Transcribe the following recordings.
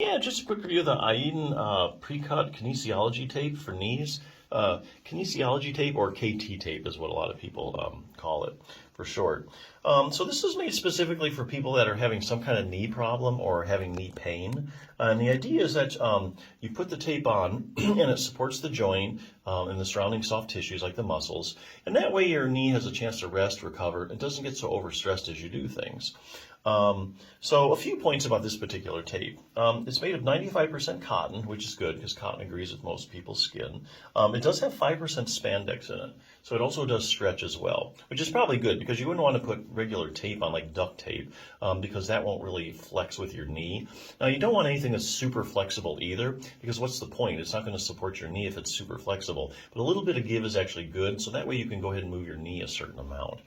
Yeah, just a quick review of the IEADEN Precut Kinesiology tape for knees. Kinesiology tape, or KT tape, is what a lot of people call it for short. So this is made specifically for people that are having some kind of knee problem or having knee pain. And the idea is that you put the tape on and it supports the joint and the surrounding soft tissues like the muscles. And that way your knee has a chance to rest, recover. It doesn't get so overstressed as you do things. So a few points about this particular tape. It's made of 95% cotton, which is good because cotton agrees with most people's skin. It does have 5% spandex in it, so it also does stretch as well, which is probably good because you wouldn't want to put regular tape on like duct tape because that won't really flex with your knee. Now you don't want anything that's super flexible either, because what's the point? It's not going to support your knee if it's super flexible, but a little bit of give is actually good, so that way you can go ahead and move your knee a certain amount.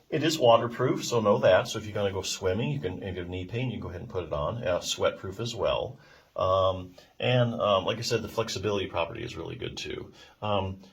It is waterproof, so know that. So if you're going to go swimming, you can, if you have knee pain, you can go ahead and put it on. Sweat-proof as well. Like I said, the flexibility property is really good too.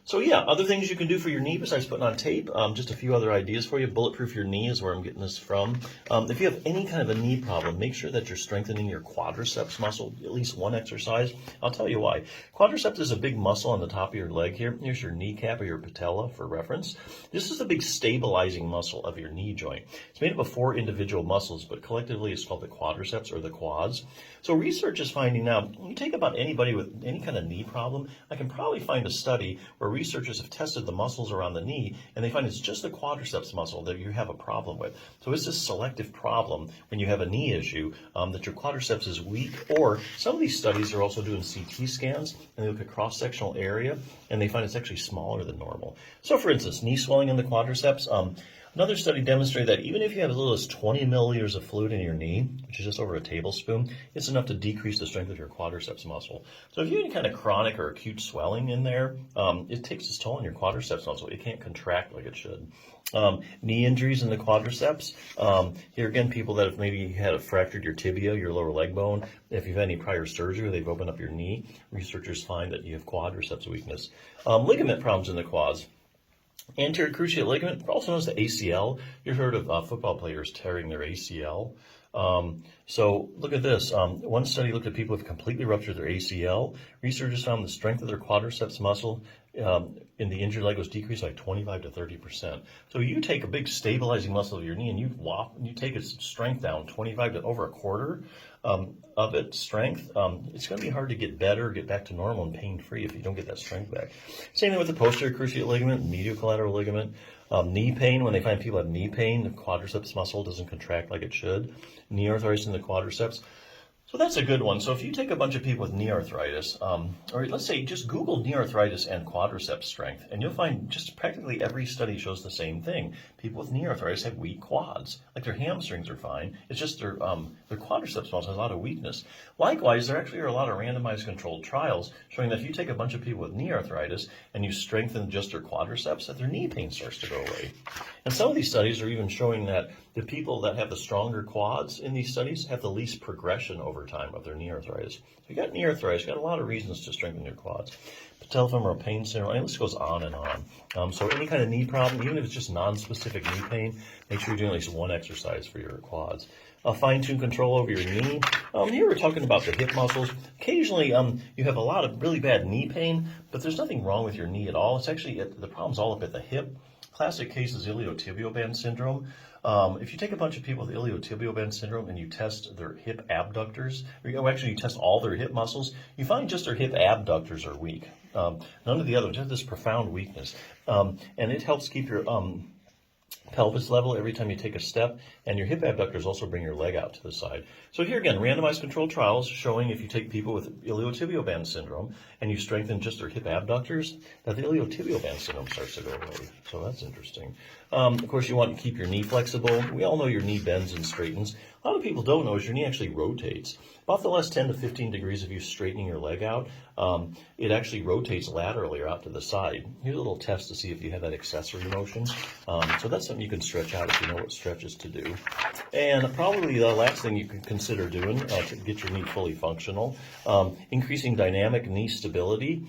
So yeah, other things you can do for your knee besides putting on tape, just a few other ideas for you. Bulletproof your knee is where I'm getting this from. If you have any kind of a knee problem, make sure that you're strengthening your quadriceps muscle, at least one exercise. I'll tell you why. Quadriceps is a big muscle on the top of your leg here. Here's your kneecap or your patella for reference. This is the big stabilizing muscle of your knee joint. It's made up of 4 individual muscles, but collectively it's called the quadriceps or the quads. So research is finding now, you take about anybody with any kind of knee problem, I can probably find a study where researchers have tested the muscles around the knee, and they find it's just the quadriceps muscle that you have a problem with. So it's this selective problem when you have a knee issue that your quadriceps is weak, or some of these studies are also doing CT scans, and they look at cross-sectional area, and they find it's actually smaller than normal. So for instance, knee swelling in the quadriceps, another study demonstrated that even if you have as little as 20 milliliters of fluid in your knee, which is just over a tablespoon, it's enough to decrease the strength of your quadriceps muscle. So if you have any kind of chronic or acute swelling in there, it takes its toll on your quadriceps muscle. It can't contract like it should. Knee injuries in the quadriceps. Here again, people that have maybe had fractured your tibia, your lower leg bone. If you've had any prior surgery, they've opened up your knee. Researchers find that you have quadriceps weakness. Ligament problems in the quads. Anterior cruciate ligament, also known as the ACL. You've heard of football players tearing their ACL. So look at this. One study looked at people who have completely ruptured their ACL. Researchers found the strength of their quadriceps muscle in the injured leg was decreased by 25 to 30%. So you take a big stabilizing muscle of your knee and you take its strength down 25 to over a quarter of its strength. It's going to be hard to get better, get back to normal and pain-free if you don't get that strength back. Same thing with the posterior cruciate ligament, medial collateral ligament. Knee pain, when they find people have knee pain, the quadriceps muscle doesn't contract like it should. Knee arthritis in the quadriceps. So that's a good one. So if you take a bunch of people with knee arthritis, or let's say just Google knee arthritis and quadriceps strength, and you'll find just practically every study shows the same thing. People with knee arthritis have weak quads. Like their hamstrings are fine. It's just their quadriceps muscle has a lot of weakness. Likewise, there actually are a lot of randomized controlled trials showing that if you take a bunch of people with knee arthritis and you strengthen just their quadriceps, that their knee pain starts to go away. And some of these studies are even showing that the people that have the stronger quads in these studies have the least progression over time of their knee arthritis. If you got knee arthritis, you got a lot of reasons to strengthen your quads. Patellofemoral pain syndrome, and this goes on and on. So any kind of knee problem, even if it's just non-specific knee pain, make sure you're doing at least one exercise for your quads. Fine-tune control over your knee. Here we're talking about the hip muscles. Occasionally, you have a lot of really bad knee pain, but there's nothing wrong with your knee at all. It's actually, the problem's all up at the hip. Classic case is iliotibial band syndrome. If you take a bunch of people with iliotibial band syndrome and you test their hip abductors, or actually you test all their hip muscles, you find just their hip abductors are weak. None of the others have this profound weakness. And it helps keep your pelvis level every time you take a step, and your hip abductors also bring your leg out to the side. So here again, randomized controlled trials showing if you take people with iliotibial band syndrome and you strengthen just their hip abductors, that the iliotibial band syndrome starts to go away. So that's interesting. Of course, you want to keep your knee flexible. We all know your knee bends and straightens. A lot of people don't know is your knee actually rotates. About the last 10 to 15 degrees of you straightening your leg out, it actually rotates laterally or out to the side. Here's a little test to see if you have that accessory motion. So that's something you can stretch out if you know what stretches to do. And probably the last thing you can consider doing to get your knee fully functional, increasing dynamic knee stability.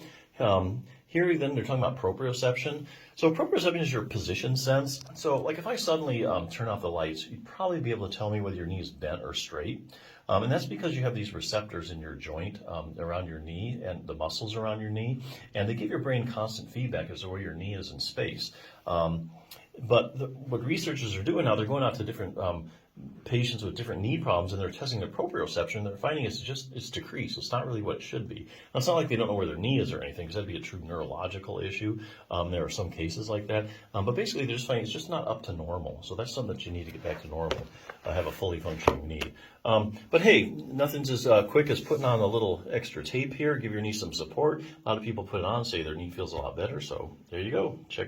Here then they're talking about proprioception. So proprioception is your position sense. So like if I suddenly turn off the lights, you'd probably be able to tell me whether your knee is bent or straight. And that's because you have these receptors in your joint around your knee and the muscles around your knee, and they give your brain constant feedback as to where your knee is in space. But what researchers are doing now, they're going out to different patients with different knee problems, and they're testing their proprioception, and they're finding it's decreased. It's not really what it should be. Now, it's not like they don't know where their knee is or anything, because that'd be a true neurological issue. There are some cases like that. But basically, they're just finding it's just not up to normal. So that's something that you need to get back to normal, have a fully functioning knee. But hey, nothing's as quick as putting on a little extra tape here, give your knee some support. A lot of people put it on, say their knee feels a lot better. So there you go. Check it out.